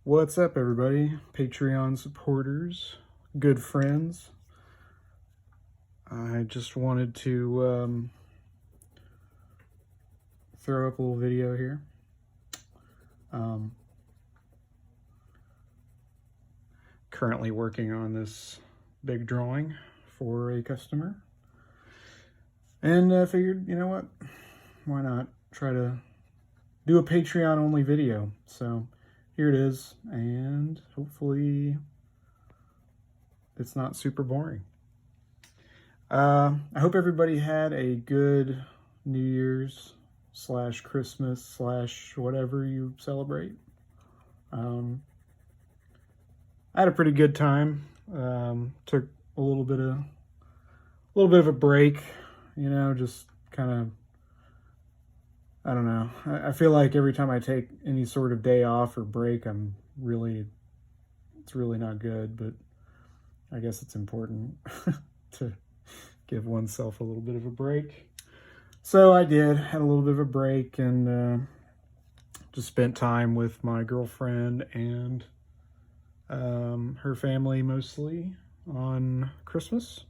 What's up, everybody? Patreon supporters, good friends. I just wanted to throw up a little video here. Currently working on this big drawing for a customer. And I figured, you know what? Why not try to do a Patreon-only video? So here it is, and hopefully it's not super boring. I hope everybody had a good New Year's / Christmas / whatever you celebrate. I had a pretty good time. Took a little bit of a break, just kind of, I don't know. I feel like every time I take any sort of day off or break, it's really not good, but I guess it's important to give oneself a little bit of a break. So I had a little bit of a break, and just spent time with my girlfriend and her family mostly on Christmas.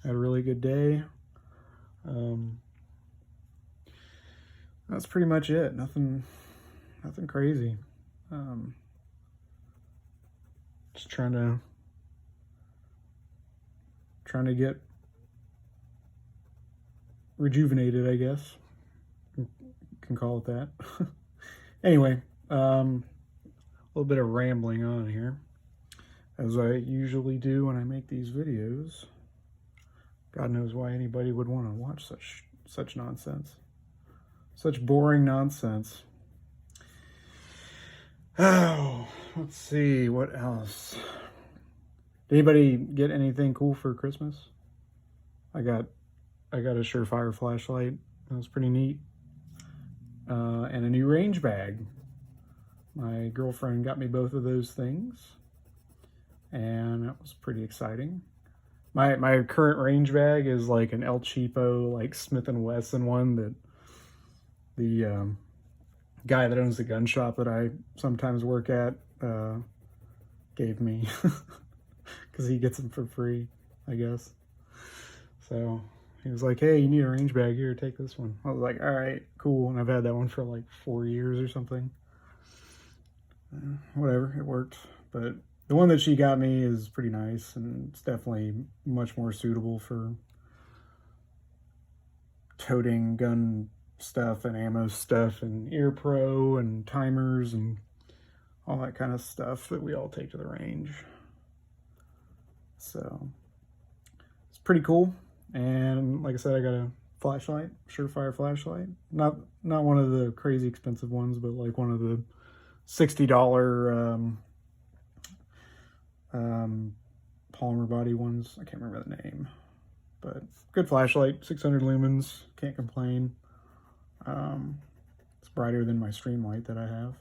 Had a really good day. That's pretty much it. Nothing crazy. Just trying to get rejuvenated, I guess. Can call it that. Anyway, a little bit of rambling on here, as I usually do when I make these videos. God knows why anybody would want to watch such nonsense. Such boring nonsense. Oh, let's see, what else? Did anybody get anything cool for Christmas? I got a Surefire flashlight. That was pretty neat. And a new range bag. My girlfriend got me both of those things, and that was pretty exciting. My current range bag is like an El Cheapo, like Smith & Wesson one that the guy that owns the gun shop that I sometimes work at gave me because he gets them for free, I guess. So he was like, "Hey, you need a range bag? Here, take this one." I was like, "All right, cool." And I've had that one for like 4 years or something. Whatever, it worked. But the one that she got me is pretty nice, and it's definitely much more suitable for toting gun stuff and ammo stuff and ear pro and timers and all that kind of stuff that we all take to the range. So it's pretty cool. And like I said, I got a flashlight, Surefire flashlight. Not one of the crazy expensive ones, but like one of the $60 polymer body ones. I can't remember the name, but good flashlight, 600 lumens, can't complain. It's brighter than my Streamlight that I have,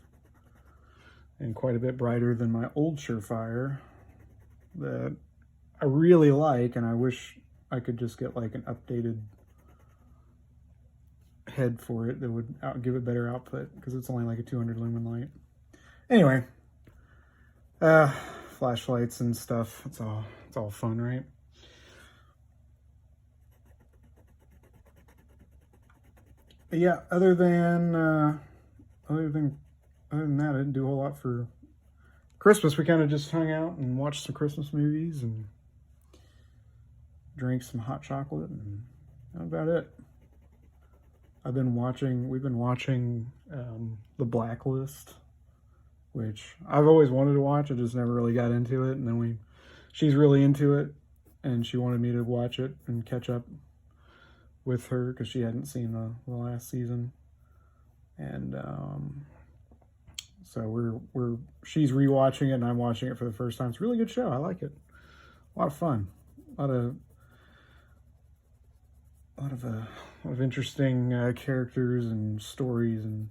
and quite a bit brighter than my old Surefire that I really like, and I wish I could just get like an updated head for it that would give it better output, because it's only like a 200 lumen light. Anyway, flashlights and stuff, it's all fun, right? But yeah, other than that, I didn't do a whole lot for Christmas. We kind of just hung out and watched some Christmas movies and drank some hot chocolate, and that's about it. We've been watching The Blacklist, which I've always wanted to watch. I just never really got into it, and then she's really into it, and she wanted me to watch it and catch up with her because she hadn't seen the last season. And so she's rewatching it, and I'm watching it for the first time. It's a really good show. I like it. A lot of fun. A lot of interesting characters and stories, and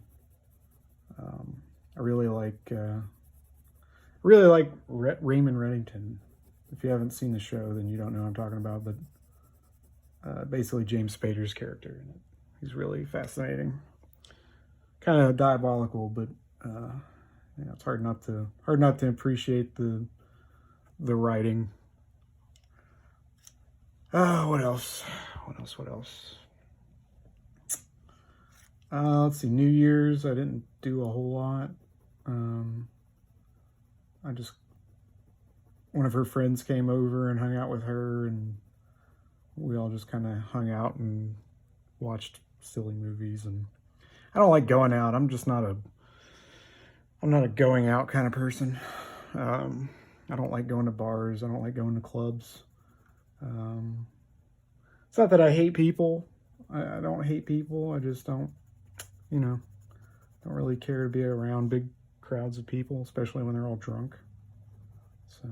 I really like Raymond Reddington. If you haven't seen the show, then you don't know what I'm talking about, but basically James Spader's character in it. He's really fascinating. Kind of diabolical, but yeah, it's hard not to appreciate the writing. What else? What else? Let's see. New Year's, I didn't do a whole lot. Um, I just one of her friends came over and hung out with her, and we all just kind of hung out and watched silly movies. And I don't like going out. I'm not a going out kind of person. I don't like going to bars. I don't like going to clubs. It's not that I hate people. I don't hate people. I just don't, don't really care to be around big crowds of people, especially when they're all drunk. So,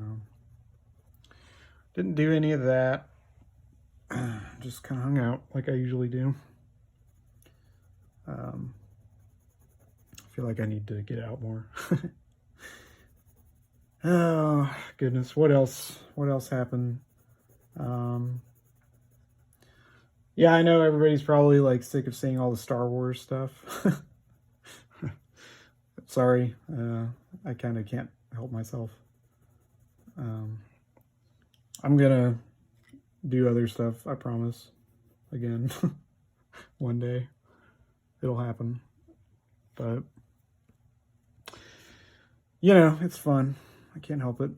didn't do any of that. Just kind of hung out like I usually do. I feel like I need to get out more. Oh, goodness. What else? What else happened? Yeah, I know everybody's probably like sick of seeing all the Star Wars stuff. Sorry, I kind of can't help myself. I'm gonna do other stuff, I promise. Again, one day it'll happen. But, it's fun. I can't help it.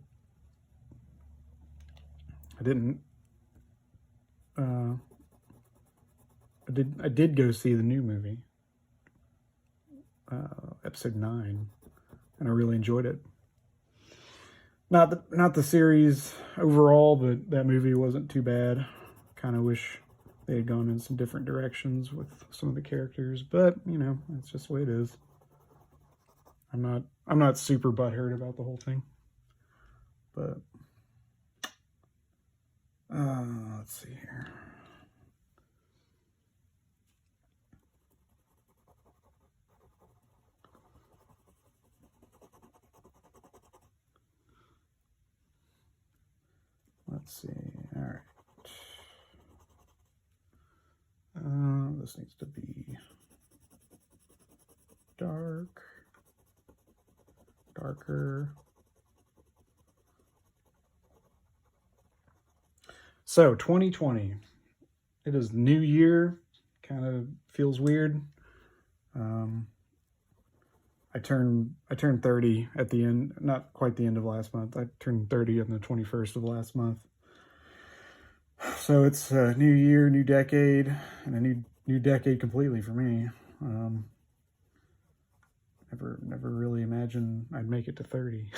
I didn't. I did go see the new movie, episode 9, and I really enjoyed it. Not the series overall, but that movie wasn't too bad. Kind of wish they had gone in some different directions with some of the characters, but it's just the way it is. I'm not super butthurt about the whole thing, but let's see here. Let's see. All right. This needs to be darker. So 2020. It is New Year. Kind of feels weird. I turned 30 at the end, not quite the end of last month. I turned 30 on the 21st of last month. So it's a new year, new decade, and a new decade completely for me. Never really imagined I'd make it to 30.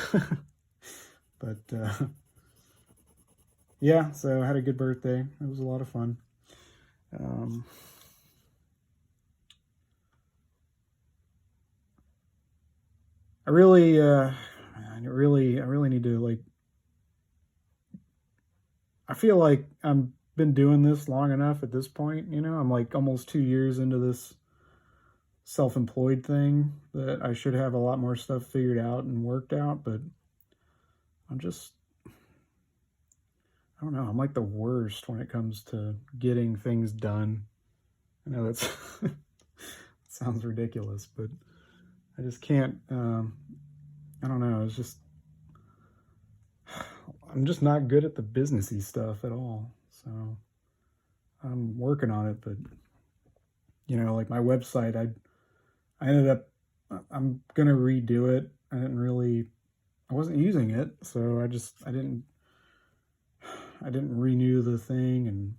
But yeah, so I had a good birthday. It was a lot of fun. I really need to, like, I feel like I'm been doing this long enough at this point, I'm like almost 2 years into this self-employed thing that I should have a lot more stuff figured out and worked out, but I don't know, I'm like the worst when it comes to getting things done. I know that's sounds ridiculous, but I just can't, I don't know, I'm just not good at the businessy stuff at all. So I'm working on it, but like my website, I ended up, I'm gonna redo it. I wasn't using it, so I didn't renew the thing, and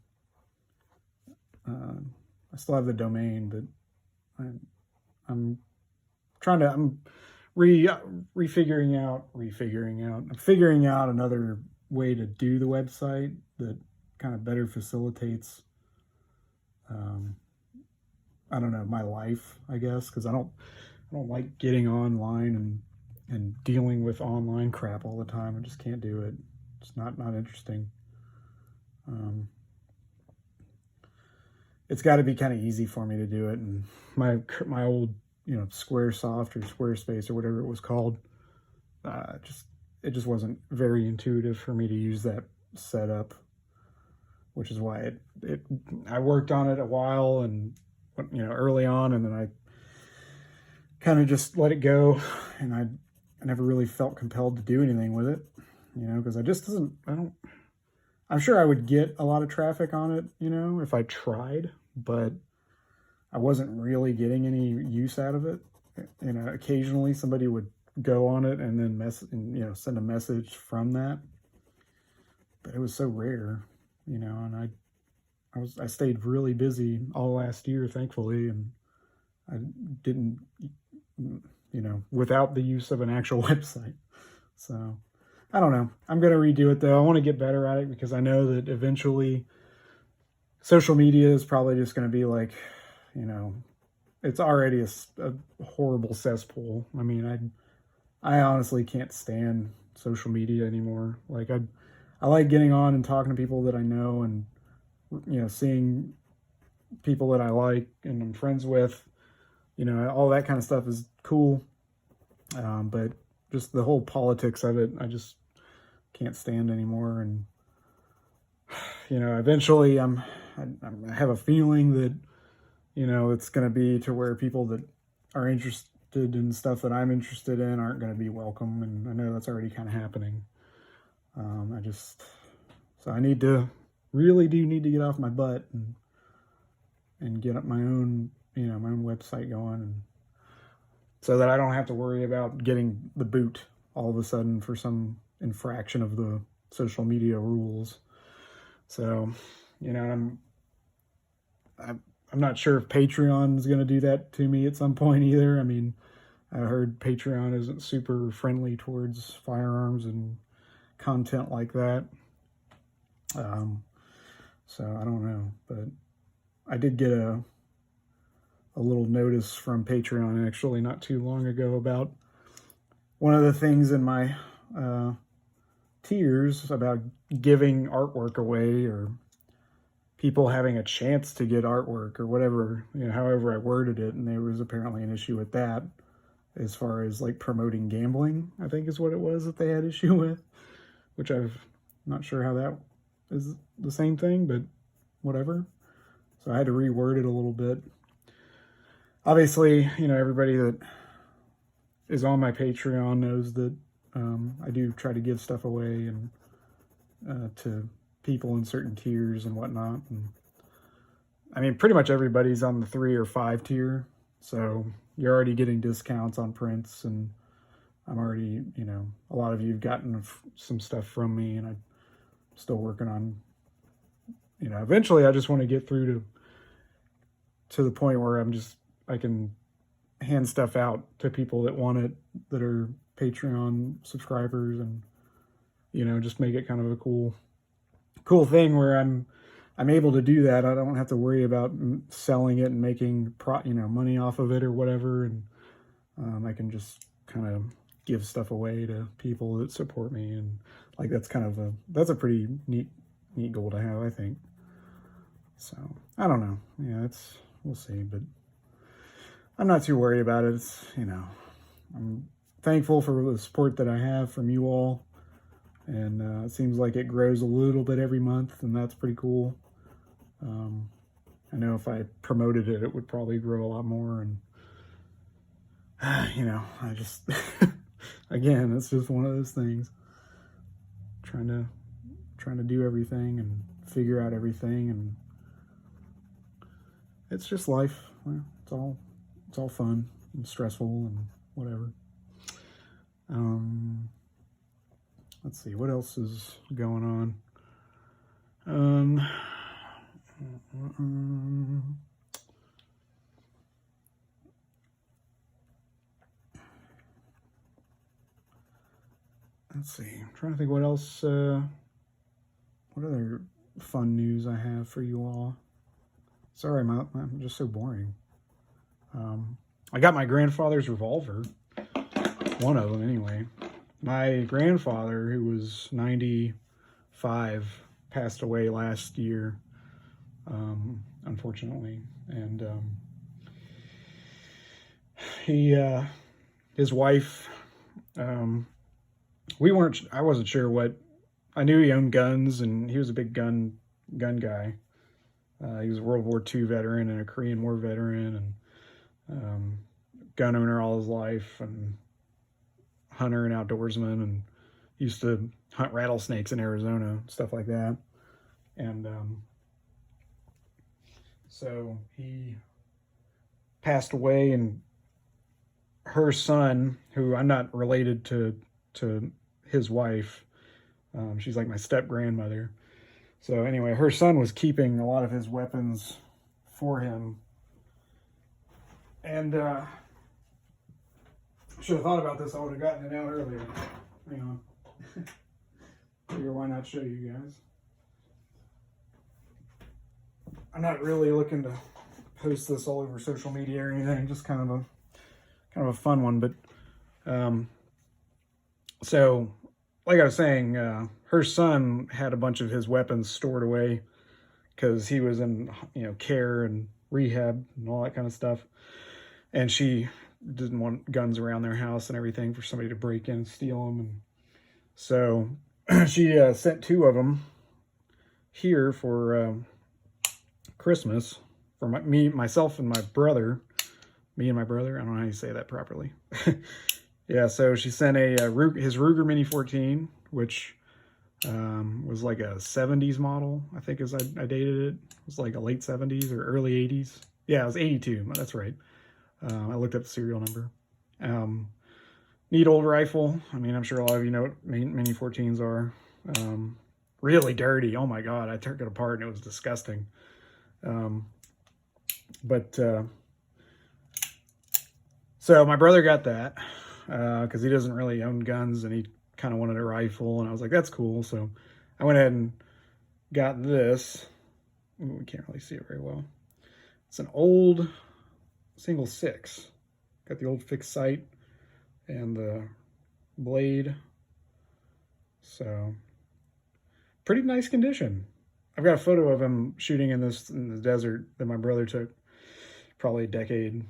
I still have the domain, but I'm figuring out another way to do the website that kind of better facilitates, I don't know, my life, I guess, because I don't like getting online and dealing with online crap all the time. I just can't do it. It's not interesting. It's got to be kind of easy for me to do it, and my old Squaresoft or Squarespace or whatever it was called, it just wasn't very intuitive for me to use that setup, which is why I worked on it a while and early on, and then I kind of just let it go, and I never really felt compelled to do anything with it, you know, because I'm sure I would get a lot of traffic on it, you know, if I tried, but I wasn't really getting any use out of it. You know, occasionally somebody would go on it and then send a message from that, but it was so rare, you know, and I stayed really busy all last year, thankfully, and I didn't, you know, without the use of an actual website. So I don't know. I'm going to redo it though. I want to get better at it because I know that eventually social media is probably just going to be like, you know, it's already a horrible cesspool. I mean, I honestly can't stand social media anymore. Like I like getting on and talking to people that I know and, you know, seeing people that I like and I'm friends with, you know, all that kind of stuff is cool. But just the whole politics of it, I just can't stand anymore. And, you know, eventually I have a feeling that, you know, it's going to be to where people that are interested in stuff that I'm interested in aren't going to be welcome. And I know that's already kind of happening. So I need to get off my butt and get up my own, you know, my own website going, and so that I don't have to worry about getting the boot all of a sudden for some infraction of the social media rules. So, you know, I'm not sure if Patreon is going to do that to me at some point either. I mean, I heard Patreon isn't super friendly towards firearms and content like that. So I don't know, but I did get a little notice from Patreon actually not too long ago about one of the things in my tiers about giving artwork away or people having a chance to get artwork or whatever, you know, however I worded it. And there was apparently an issue with that as far as like promoting gambling, I think is what it was that they had issue with, which I'm not sure how that is the same thing, but whatever. So I had to reword it a little bit. Obviously, you know, everybody that is on my Patreon knows that I do try to give stuff away and to people in certain tiers and whatnot. And I mean, pretty much everybody's on the 3 or 5 tier, so you're already getting discounts on prints, and I'm already, you know, a lot of you have gotten some stuff from me, and I'm still working on, you know, eventually I just want to get through to the point where I can hand stuff out to people that want it, that are Patreon subscribers, and, you know, just make it kind of a cool thing where I'm able to do that. I don't have to worry about selling it and making money off of it or whatever, and I can just kind of give stuff away to people that support me, and like that's a pretty neat goal to have, I think. So I don't know. Yeah, we'll see, but I'm not too worried about it. It's, you know, I'm thankful for the support that I have from you all, and it seems like it grows a little bit every month, and that's pretty cool. I know if I promoted it, it would probably grow a lot more, and you know, I just again, it's just one of those things. Trying to do everything and figure out everything, and it's just life. Well, it's all fun and stressful and whatever. Let's see, what else is going on? Let's see, I'm trying to think what else, what other fun news I have for you all. Sorry, I'm just so boring. I got my grandfather's revolver. One of them, anyway. My grandfather, who was 95, passed away last year, unfortunately. And his wife, I wasn't sure what, I knew he owned guns, and he was a big gun guy. He was a World War II veteran and a Korean War veteran, and gun owner all his life, and hunter and outdoorsman, and used to hunt rattlesnakes in Arizona, stuff like that. And so he passed away, and her son, who I'm not related to his wife, she's like my step grandmother. So anyway, her son was keeping a lot of his weapons for him. And should have thought about this. I would have gotten it out earlier. Hang on. Figure why not show you guys. I'm not really looking to post this all over social media or anything. Just kind of a fun one. But so like I was saying, her son had a bunch of his weapons stored away because he was in, care and rehab and all that kind of stuff. And she didn't want guns around their house and everything for somebody to break in and steal them. And so she sent 2 of them here for Christmas for myself and my brother. Me and my brother. I don't know how you say that properly. Yeah, so she sent his Ruger Mini 14, which was like a 70s model, I think, as I dated it. It was like a late 70s or early 80s. Yeah, it was 82. That's right. I looked up the serial number. Neat old rifle. I mean, I'm sure a lot of you know what Mini 14s are. Really dirty. Oh my God, I took it apart and it was disgusting. So my brother got that because he doesn't really own guns, and he kind of wanted a rifle, and I was like, that's cool. So I went ahead and got this. Ooh, we can't really see it very well. It's an old single 6. Got the old fixed sight and the blade. So pretty nice condition. I've got a photo of him shooting in the desert that my brother took probably a decade,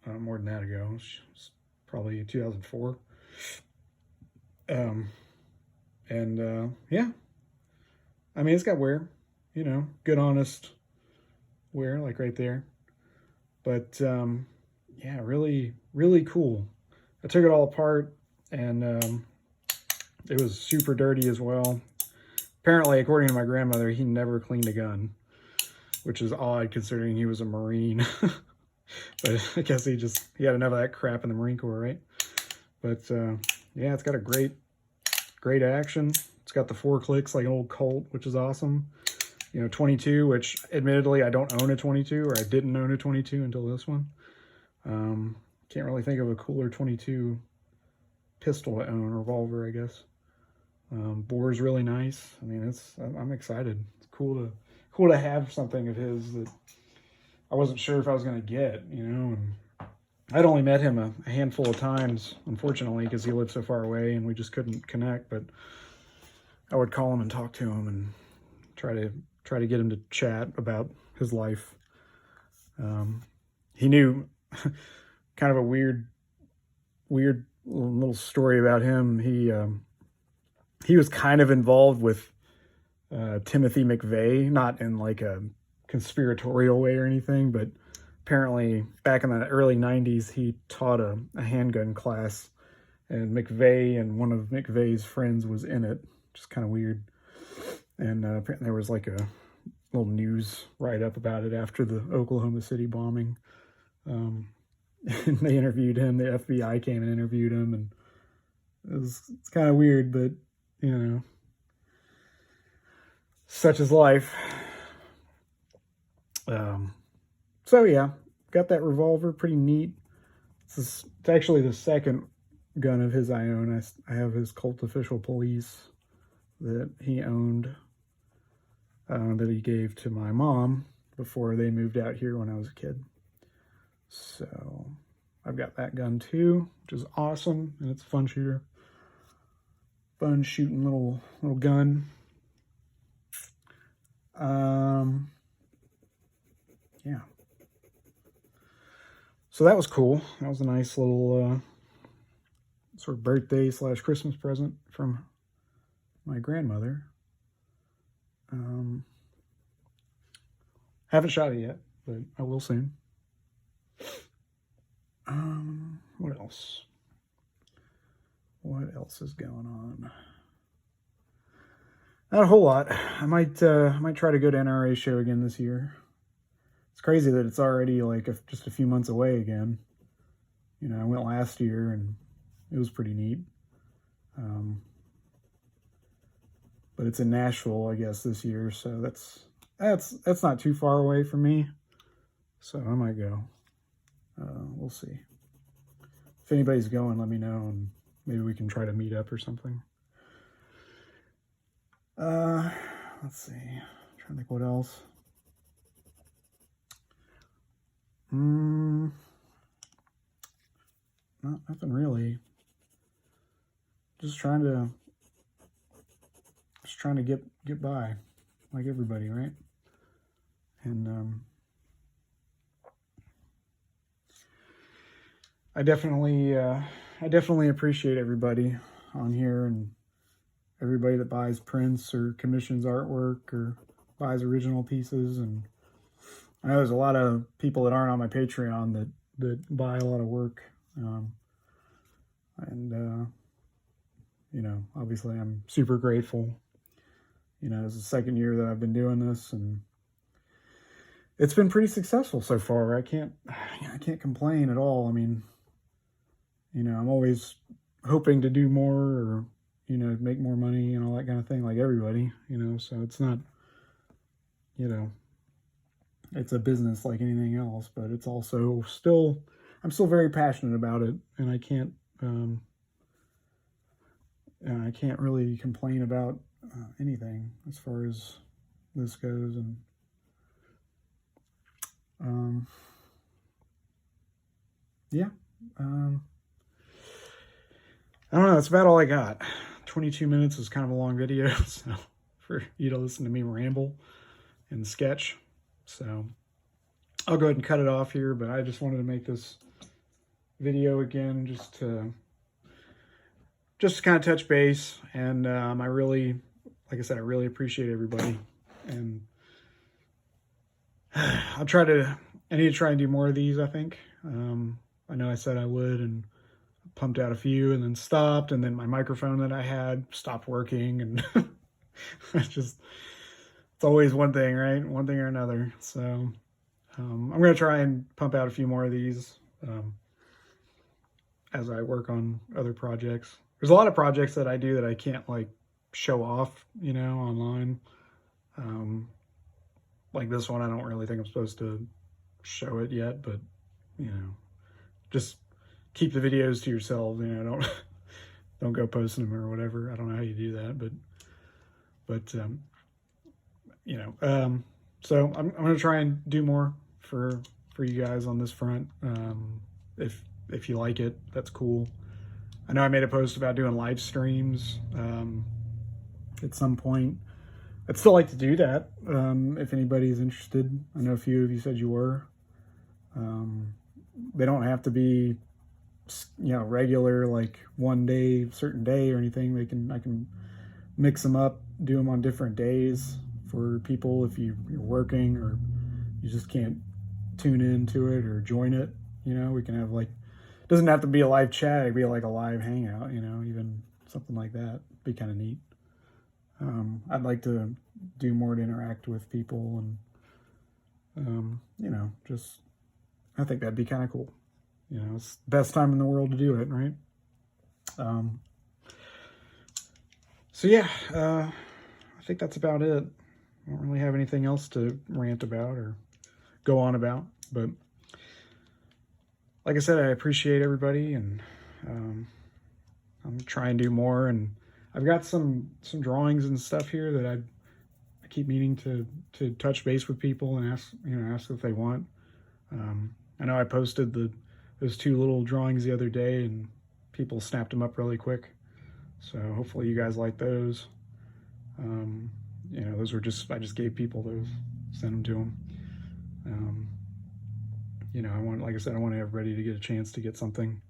more than that ago. It's probably 2004. Yeah, I mean, it's got wear, good honest wear, like right there. But yeah, really, really cool. I took it all apart, and it was super dirty as well. Apparently, according to my grandmother, he never cleaned a gun, which is odd considering he was a Marine. But I guess he had enough of that crap in the Marine Corps, right? But yeah, it's got a great action. It's got the 4 clicks like an old Colt, which is awesome. 22, which admittedly I don't own a 22, or I didn't own a 22 until this one. Can't really think of a cooler 22 pistol to own, revolver, I guess. Bore's really nice. I mean, I'm excited. It's cool to have something of his that I wasn't sure if I was going to get, and I'd only met him a handful of times, unfortunately, because he lived so far away and we just couldn't connect. But I would call him and talk to him and try to get him to chat about his life. He knew kind of a weird little story about him. He was kind of involved with Timothy McVeigh, not in like a conspiratorial way or anything, but apparently back in the early 90s, he taught a handgun class, and McVeigh and one of McVeigh's friends was in it, which is kind of weird. And apparently there was like a little news write-up about it after the Oklahoma City bombing. And they interviewed him. The FBI came and interviewed him, and it's kind of weird, but such is life. So yeah, got that revolver, pretty neat. It's actually the second gun of his I own. I have his Colt Official Police that he owned, that he gave to my mom before they moved out here when I was a kid. So I've got that gun too, which is awesome, and it's a fun shooter. Fun shooting little gun. Yeah. So that was cool. That was a nice little sort of birthday / Christmas present from my grandmother. Haven't shot it yet, but I will soon. What else? what else is going on? Not a whole lot. I might try to go to NRA show again this year. It's crazy that it's already like just a few months away again. You know, I went last year and it was pretty neat. But it's in Nashville, I guess, this year, so that's not too far away from me. So I might go. We'll see. If anybody's going, let me know, and maybe we can try to meet up or something. Let's see. I'm trying to think what else. Nothing really. Just trying to get by, like everybody, right? And I definitely appreciate everybody on here and everybody that buys prints or commissions artwork or buys original pieces. And I know there's a lot of people that aren't on my Patreon that buy a lot of work. You know, obviously I'm super grateful. You know, it's the second year that I've been doing this, and it's been pretty successful so far. I can't complain at all. I mean, you know, I'm always hoping to do more or, you know, make more money and all that kind of thing, like everybody, you know, so it's not, you know, it's a business like anything else, but it's also I'm still very passionate about it, and I can't really complain about anything as far as this goes. And yeah, I don't know, that's about all I got. 22 minutes is kind of a long video, so for you to listen to me ramble and sketch. So I'll go ahead and cut it off here, but I just wanted to make this video again just to kind of touch base. And I really, like I said, I really appreciate everybody. And I need to try and do more of these, I think. I know I said I would, and pumped out a few and then stopped, and then my microphone that I had stopped working, and it's always one thing, right? One thing or another. So I'm going to try and pump out a few more of these as I work on other projects. There's a lot of projects that I do that I can't like show off, you know, online. Like this one, I don't really think I'm supposed to show it yet, but you know, just keep the videos to yourselves, you know, don't go posting them or whatever. I don't know how you do that, but you know, so I'm going to try and do more for you guys on this front. If you like it, that's cool. I know I made a post about doing live streams at some point. I'd still like to do that if anybody's interested. I know a few of you said you were. They don't have to be, you know, regular, like one day, certain day or anything. I can mix them up, do them on different days for people if you're working or you just can't tune into it or join it. You know, we can have like, it doesn't have to be a live chat, it'd be like a live hangout, you know, even something like that. Be kind of neat. I'd like to do more to interact with people, and you know, just I think that'd be kind of cool. You know, it's the best time in the world to do it, right? So yeah, I think that's about it. I don't really have anything else to rant about or go on about, but like I said, I appreciate everybody, and I'm trying to do more. And I've got some drawings and stuff here that I keep meaning to touch base with people and ask if they want. I know I posted those two little drawings the other day, and people snapped them up really quick. So hopefully you guys like those. You know, those were I just gave people those, sent them to them. You know, like I said, I want everybody to get a chance to get something,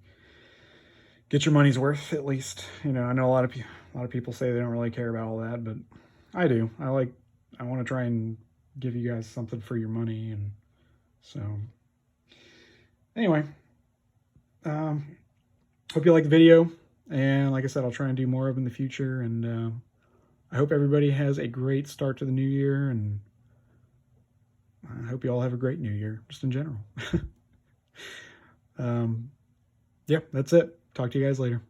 get your money's worth at least. You know, I know a lot of people say they don't really care about all that, but I do. I want to try and give you guys something for your money, and so anyway, hope you like the video. And like I said, I'll try and do more of in the future. And I hope everybody has a great start to the new year. And I hope you all have a great new year, just in general. Yeah, that's it. Talk to you guys later.